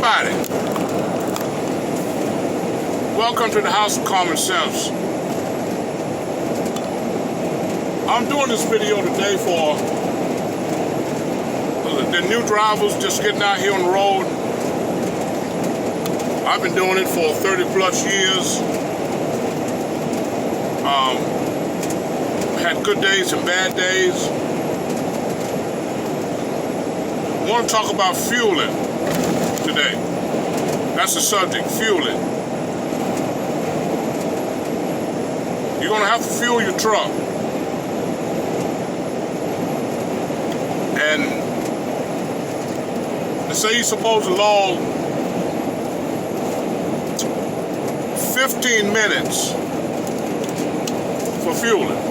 everybody. Welcome to the House of Common Sense. I'm doing this video today for the new drivers just getting out here on the road. I've been doing it for 30 plus years. Had good days and bad days. I want to talk about fueling today. That's the subject, fueling. You're going to have to fuel your truck. And let's say you're supposed to log 15 minutes for fueling.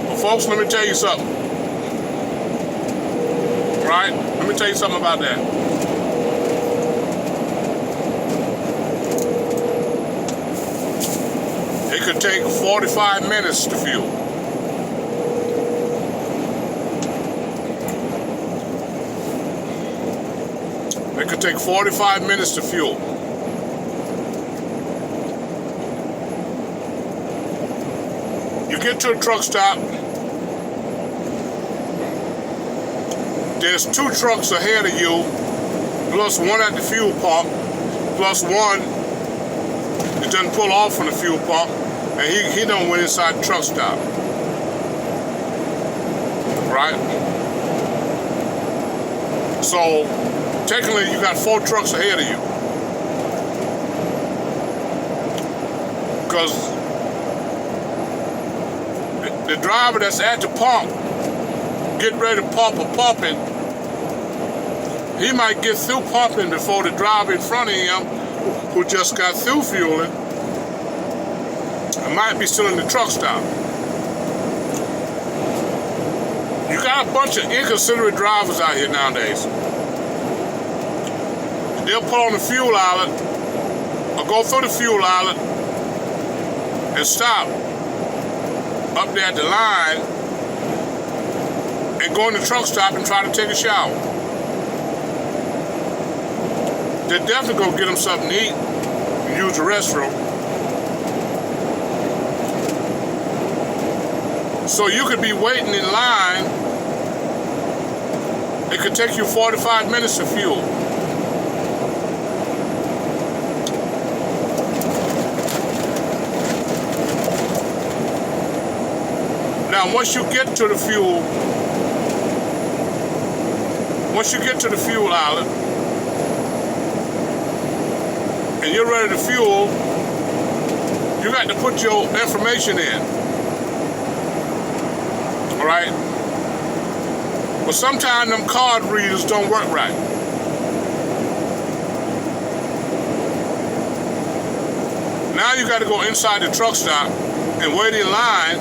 Well, folks, let me tell you something. Right? Let me tell you something about that. It could take 45 minutes to fuel. It could take 45 minutes to fuel. You get to a truck stop. There's two trucks ahead of you, plus one at the fuel pump, plus one that doesn't pull off from the fuel pump, and he done went inside the truck stop. Right? So, technically you got 4 trucks ahead of you. Because the driver that's at the pump, getting ready to pump or pumping, he might get through pumping before the driver in front of him who just got through fueling and might be still in the truck stop. You got a bunch of inconsiderate drivers out here nowadays. They'll pull on the fuel island or go through the fuel island and stop up there at the line and go in the truck stop and try to take a shower. They're definitely gonna get them something to eat and use the restroom. So you could be waiting in line. It could take you 45 minutes to fuel. Now, once you get to the fuel island, and you're ready to fuel, you got to put your information in. All right? But sometimes them card readers don't work right. Now you got to go inside the truck stop and wait in line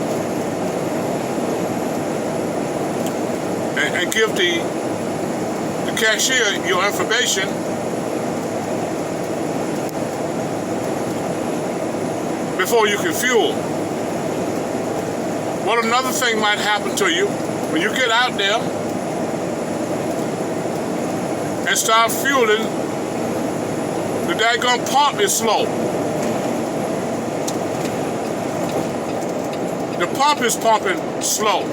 and give the cashier your information before you can fuel. Well, another thing might happen to you when you get out there and start fueling. The daggone pump is slow. The pump is pumping slow.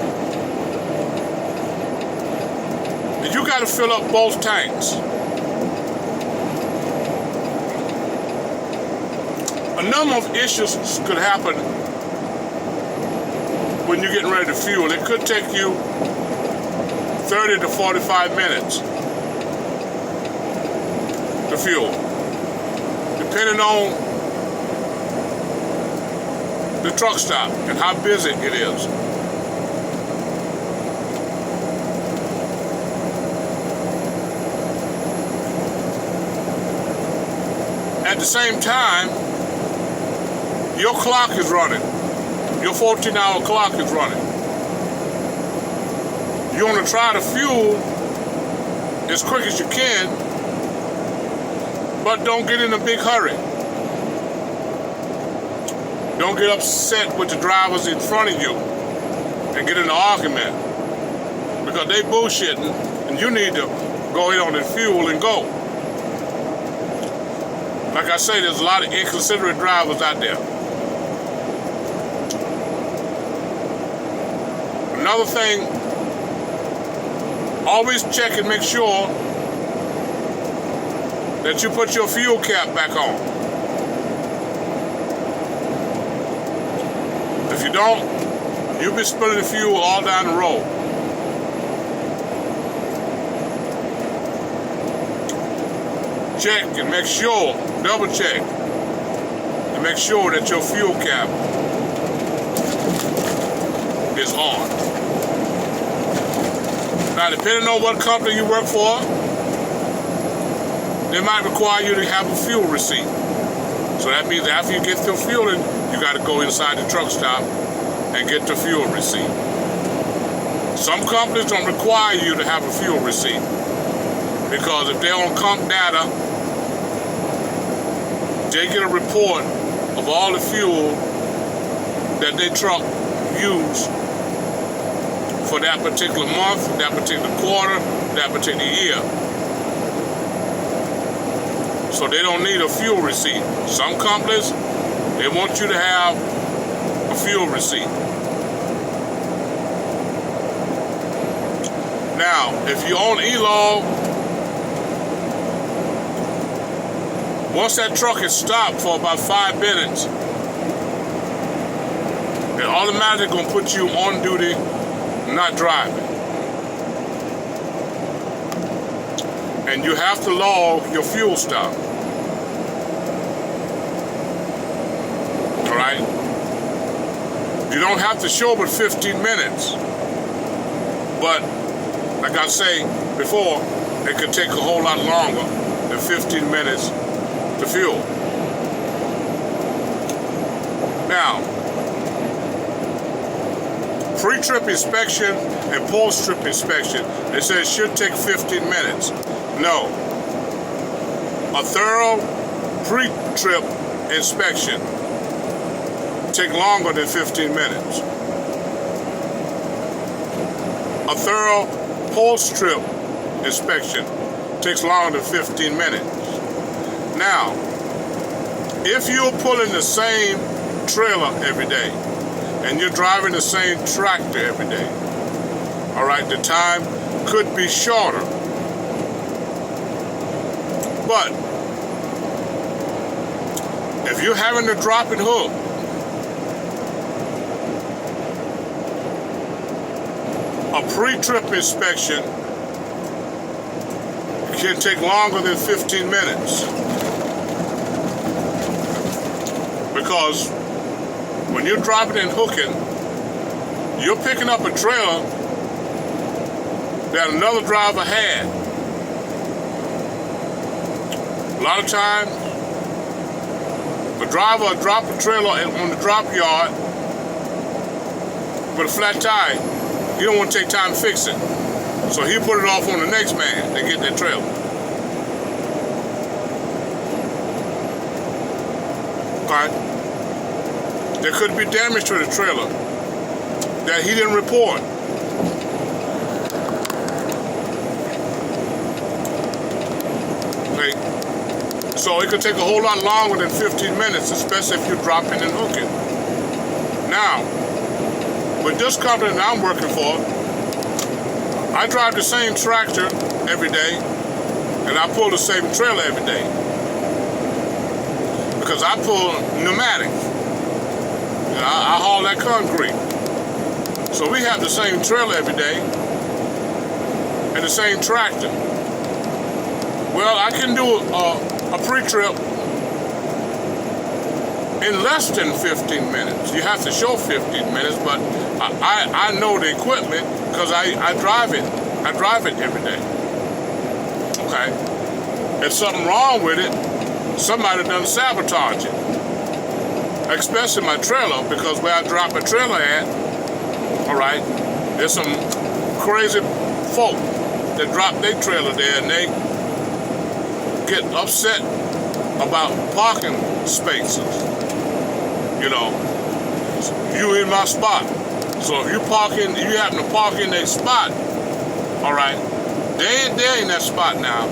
And you got to fill up both tanks. A number of issues could happen when you're getting ready to fuel. It could take you 30 to 45 minutes to fuel, depending on the truck stop and how busy it is. At the same time, your clock is running. Your 14-hour clock is running. You want to try to fuel as quick as you can, but don't get in a big hurry. Don't get upset with the drivers in front of you and get in an argument because they bullshitting and you need to go in on the fuel and go. Like I say, there's a lot of inconsiderate drivers out there. Another thing, always check and make sure that you put your fuel cap back on. If you don't, you'll be spilling fuel all down the road. Check and make sure, double check, and make sure that your fuel cap is on. Now, depending on what company you work for, they might require you to have a fuel receipt. So that means after you get through fueling, you got to go inside the truck stop and get the fuel receipt. Some companies don't require you to have a fuel receipt because if they're on comp data, they get a report of all the fuel that their truck used for that particular month, that particular quarter, that particular year. So they don't need a fuel receipt. Some companies, they want you to have a fuel receipt. Now, if you own E-Log, once that truck is stopped for about 5 minutes, it automatically gonna put you on duty, not driving. And you have to log your fuel stop. All right? You don't have to show but 15 minutes. But, like I say before, it could take a whole lot longer than 15 minutes to fuel. Now, pre-trip inspection and post-trip inspection, they say it should take 15 minutes. No. A thorough pre-trip inspection take longer than 15 minutes. A thorough post-trip inspection takes longer than 15 minutes. Now, if you're pulling the same trailer every day and you're driving the same tractor every day, all right, the time could be shorter. But if you're having to drop and hook, a pre-trip inspection can take longer than 15 minutes. Because when you're dropping and hooking, you're picking up a trailer that another driver had. A lot of times, the driver will drop a trailer on the drop yard with a flat tire. He don't want to take time to fix it. So he put it off on the next man to get that trailer. Okay? There could be damage to the trailer that he didn't report. Okay? So it could take a whole lot longer than 15 minutes, especially if you're dropping and hooking. Now, with this company that I'm working for, I drive the same tractor every day, and I pull the same trailer every day. Because I pull pneumatic. And I haul that concrete. So we have the same trailer every day, and the same tractor. Well, I can do a pre-trip in less than 15 minutes. You have to show 15 minutes, but I know the equipment because I drive it. I drive it every day. Okay? If something wrong with it, somebody done sabotage it. Especially my trailer, because where I drop my trailer at, all right, there's some crazy folk that drop their trailer there and they get upset about parking spaces. You know, you in my spot. So if you happen to park in that spot, all right, They're in that spot now.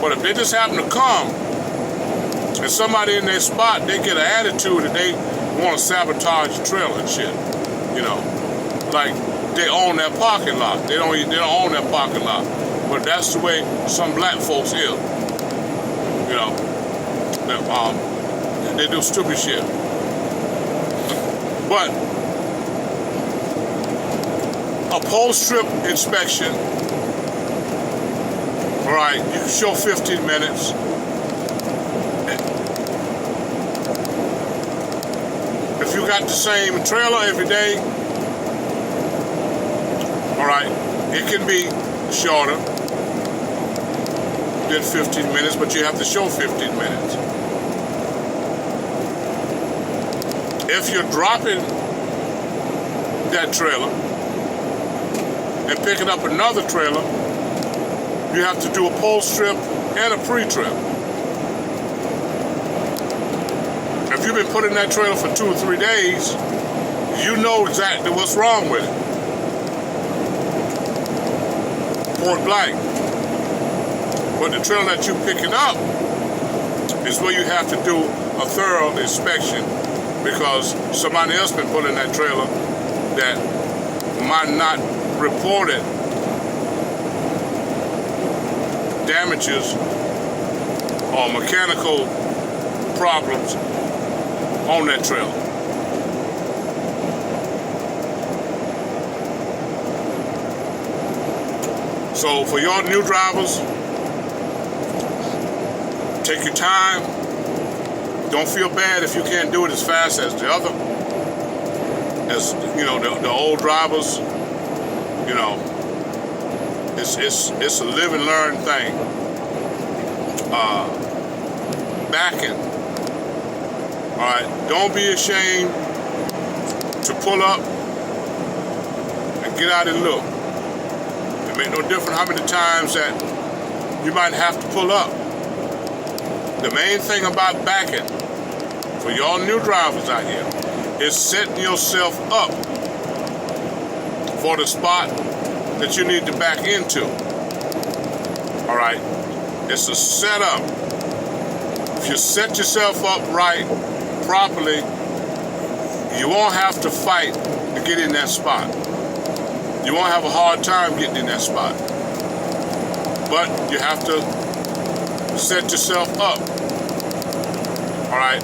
But if they just happen to come and somebody in their spot, they get an attitude that they want to sabotage the trailer and shit. You know, like they own that parking lot. They don't own that parking lot. But that's the way some black folks is. You know, they do stupid shit. But a post-trip inspection, all right, you can show 15 minutes. If you got the same trailer every day, all right, it can be shorter than 15 minutes, but you have to show 15 minutes. If you're dropping that trailer and picking up another trailer, you have to do a post-trip and a pre-trip. If you've been putting that trailer for 2 or 3 days, you know exactly what's wrong with it. Point blank. But the trailer that you're picking up is where you have to do a thorough inspection, because somebody else been putting that trailer that might not report it damages or mechanical problems on that trailer. So for your new drivers, take your time. Don't feel bad if you can't do it as fast as the other. As you know, the old drivers, you know, it's a live and learn thing. Backing. All right, don't be ashamed to pull up and get out and look. It make no difference how many times that you might have to pull up. The main thing about backing for y'all new drivers out here is setting yourself up for the spot that you need to back into. All right, it's a setup. If you set yourself up right, properly, you won't have to fight to get in that spot. You won't have a hard time getting in that spot. But you have to set yourself up. All right.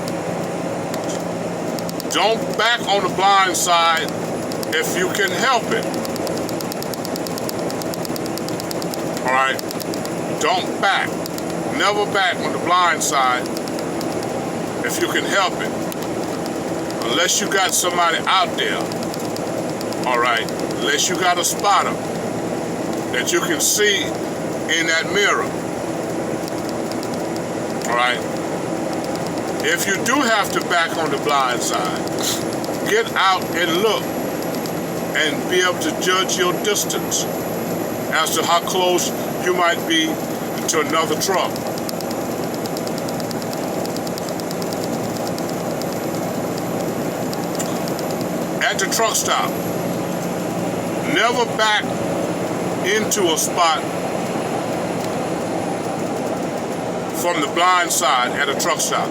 Don't back on the blind side if you can help it. All right. Don't back. Never back on the blind side if you can help it. Unless you got somebody out there. All right. Unless you got a spotter that you can see in that mirror. All right. If you do have to back on the blind side, get out and look and be able to judge your distance as to how close you might be to another truck. At the truck stop, never back into a spot from the blind side at a truck stop.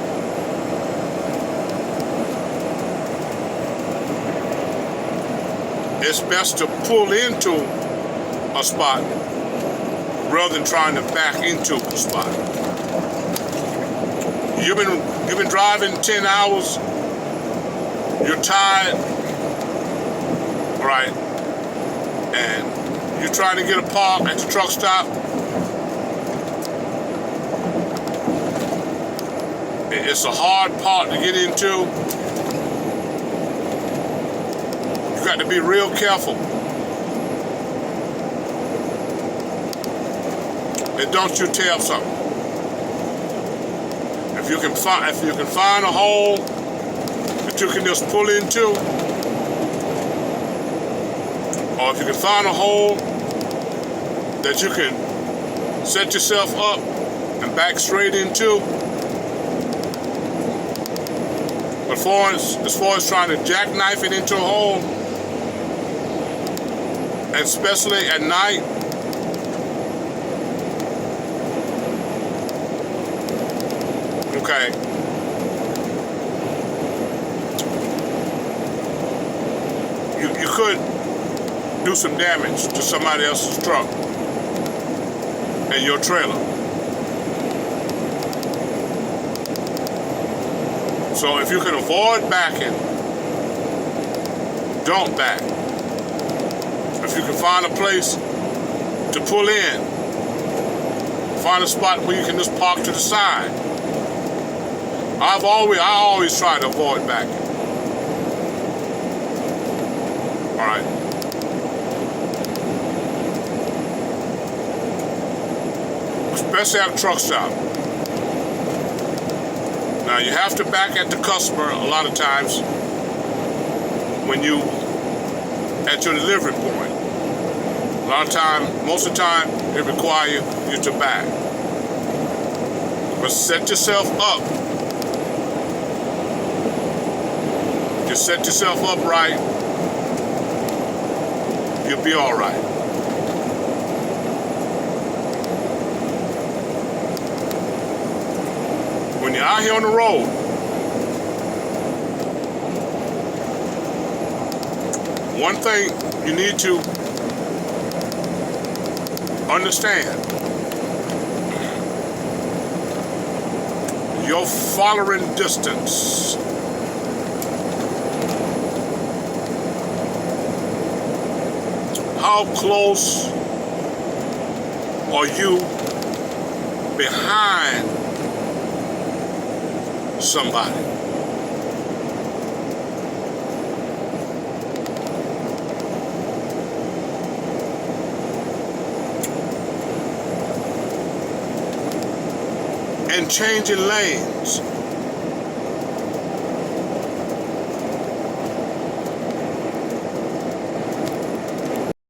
It's best to pull into a spot rather than trying to back into a spot. You've been driving 10 hours, you're tired, right? And you're trying to get a park at the truck stop. It's a hard part to get into. You got to be real careful. And don't you tear up something. If you can find a hole that you can just pull into, or if you can find a hole that you can set yourself up and back straight into. But as far as trying to jackknife it into a hole, and especially at night, Okay? You could do some damage to somebody else's truck and your trailer. So if you can avoid backing, don't back. If you can find a place to pull in, find a spot where you can just park to the side. I always try to avoid backing. All right. Especially at a truck stop. Now you have to back at the customer a lot of times when you at your delivery point. A lot of time, most of the time, it requires you to back. But set yourself up. You set yourself up right, you'll be all right. When you're out here on the road, one thing you need to understand, your following distance. How close are you behind somebody? And changing lanes.